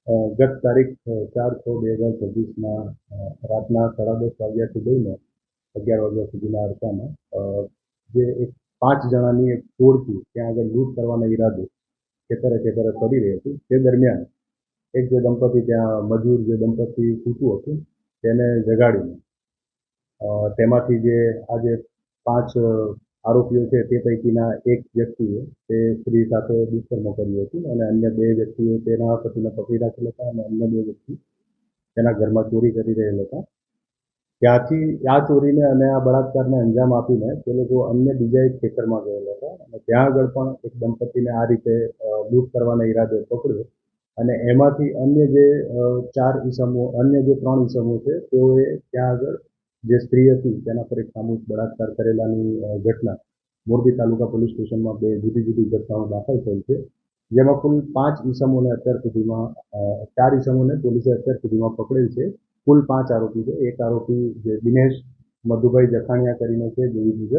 ગત તારીખ 4/6/2026 રાતના 10:30 વાગ્યાથી લઈને 11 વાગ્યા સુધીના અરસામાં જે એક 5 જણાની એક ટોળકી ત્યાં આગળ લૂંટ કરવાના ઈરાદે ખેતરે કરી રહી હતી. તે દરમિયાન એક જે દંપતી ત્યાં મજૂર જે દંપતી સૂતું હતું તેને જગાડીને તેમાંથી જે આ જે 5 આરોપીઓ છે તે પૈકીના એક વ્યક્તિએ તે સ્ત્રી સાથે દુષ્કર્મ કર્યું હતું અને અન્ય 2 વ્યક્તિએ તેના પતિને પકડી રાખેલ હતા અને અન્ય 2 વ્યક્તિ તેના ઘરમાં ચોરી કરી રહેલ હતા. ત્યાંથી આ ચોરીને અને આ બળાત્કારને અંજામ આપીને તે લોકો અન્ય બીજા એક ખેતરમાં ગયેલા હતા અને ત્યાં આગળ પણ એક દંપતીને આ રીતે લૂંટ કરવાના ઈરાદે પકડ્યો અને એમાંથી અન્ય જે 3 ઈસમો છે તેઓએ ત્યાં આગળ જે સ્ત્રી હતી તેના પર એક સામૂહિક બળાત્કાર કરેલાની ઘટના મોરબી તાલુકા પોલીસ સ્ટેશનમાં 2 જુદી જુદી ઘટનાઓ દાખલ થઈ છે. જેમાં કુલ 5 ઈસમોને અત્યાર સુધીમાં 4 ઈસમોને પોલીસે અત્યાર સુધીમાં પકડેલ છે. કુલ 5 આરોપી છે. એક આરોપી જે દિનેશ મધુભાઈ જખાણીયા કરીને છે દેવી મુજબ,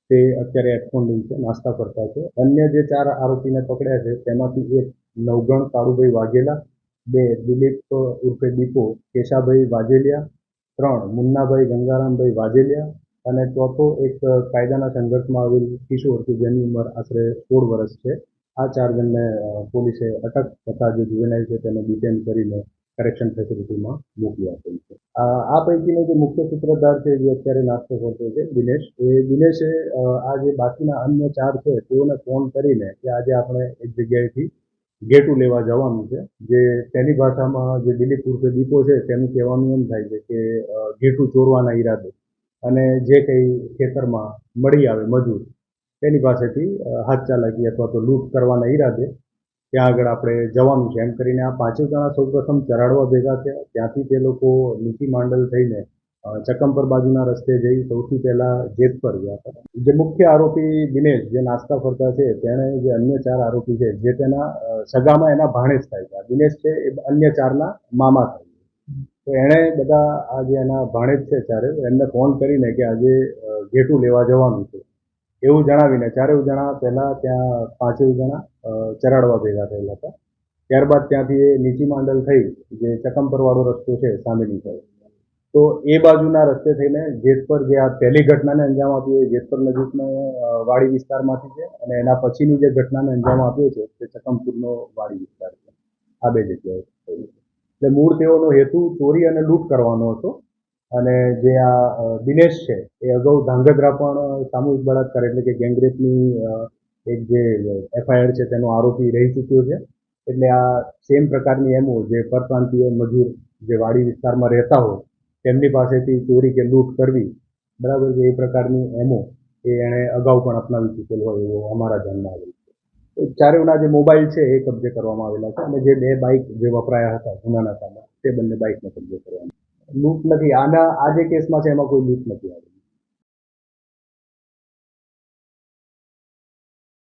તે અત્યારે એબસ્કોન્ડિંગ છે, નાસ્તા ફરતા છે. અન્ય જે 4 આરોપીને પકડ્યા છે તેમાંથી એક નવગણ કાળુભાઈ વાઘેલા, 2 દિલીપ ઉર્ફે દીપો કેશાભાઈ વાજેલિયા, 3 મુન્નાભાઈ ગંગારામભાઈ વાજેલિયા અને ચોથો એક કાયદાના સંઘર્ષમાં આવેલ કિશોર કે જેની ઉંમર આશરે 16 વર્ષ છે. આ 4 જણને પોલીસે અટક તથા જે જુવેનાઇલ છે તેને ડિટેન કરીને કરેક્શન ફેસિલિટીમાં મોકલી આપેલ છે. આ પૈકીનો જે મુખ્ય સૂત્રધાર છે જે અત્યારે નાસ્તો કરતો છે દિનેશે આ જે બાકીના અન્ય 4 છે તેઓને ફોન કરીને કે આજે આપણે એક જગ્યાએથી ઘેટું લેવા જવાનું છે, જે તેની ભાષામાં જે દિલીપ ઉર્ફે દીપો છે તેનું કહેવાનું એમ થાય છે કે ઘેટું ચોરવાના ઈરાદે અને જે કંઈ ખેતરમાં મળી આવે મજૂર તેની પાસેથી હાથ ચાલાકી અથવા તો લૂંટ કરવાના ઈરાદે ત્યાં આગળ આપણે જવાનું છે એમ કરીને આ 5 જણા સૌપ્રથમ ચરાડવા ભેગા થયા. ત્યાંથી તે લોકો નીચી માંડલ થઈને ચકમપર બાજુના રસ્તે જઈ સૌથી પહેલા જેતપર ગયા હતા. જે મુખ્ય આરોપી દિનેશ જે નાસ્તા ફરતા છે તેણે જે અન્ય 4 આરોપી છે જે તેના સગામાં એના ભાણેજ થાય છે. દિનેશ છે એ અન્ય 4ના મામા થાય છે. તો એણે બધા આ જે એના ભાણેજ છે 4 એમને ફોન કરીને કે આજે ઘેટું લેવા જવાનું છે એવું જણાવીને 4 જણા પહેલા ત્યાં 5 જણા ચરાડવા ભેગા થયેલા હતા. ત્યારબાદ ત્યાંથી એ નીચી માંડલ થઈ જે ચકમપરવાળો રસ્તો છે સામેની સાઈડ, તો એ બાજુના રસ્તે થઈને જેતપર જે આ પહેલી ઘટનાને અંજામ આપ્યો એ જેતપર નજીકનો વાડી વિસ્તારમાંથી છે અને એના પછીની જે ઘટનાને અંજામ આપ્યો છે તે ચકમપુરનો વાડી વિસ્તાર છે. આ 2 જગ્યાએ થયેલું છે. એટલે મૂળ તેઓનો હેતુ ચોરી અને લૂંટ કરવાનો હતો અને જે આ દિનેશ છે એ અગાઉ ધાંગધ્રા પણ સામૂહિક બળાત્કાર એટલે કે ગેંગરેપની એક જે એફઆઈઆર છે તેનો આરોપી રહી ચૂક્યો છે. એટલે આ સેમ પ્રકારની એમો જે પરપ્રાંતીય મજૂર જે વાડી વિસ્તારમાં રહેતા હોય તેમની પાસેથી ચોરી કે લૂંટ કરવી, બરાબર છે, એ પ્રકારની એમો એ એણે અગાઉ પણ અપનાવી ચૂકેલ હોય એવો અમારા ધ્યાનમાં આવેલ છે. 4ના જે મોબાઈલ છે એ કબજે કરવામાં આવેલા છે અને જે 2 બાઇક જે વપરાયા હતા ગુનાના કામમાં તે બંને બાઇકને કબજે કરવામાં. લૂંટ નથી, આ જે કેસમાં છે એમાં કોઈ લૂંટ નથી આવી.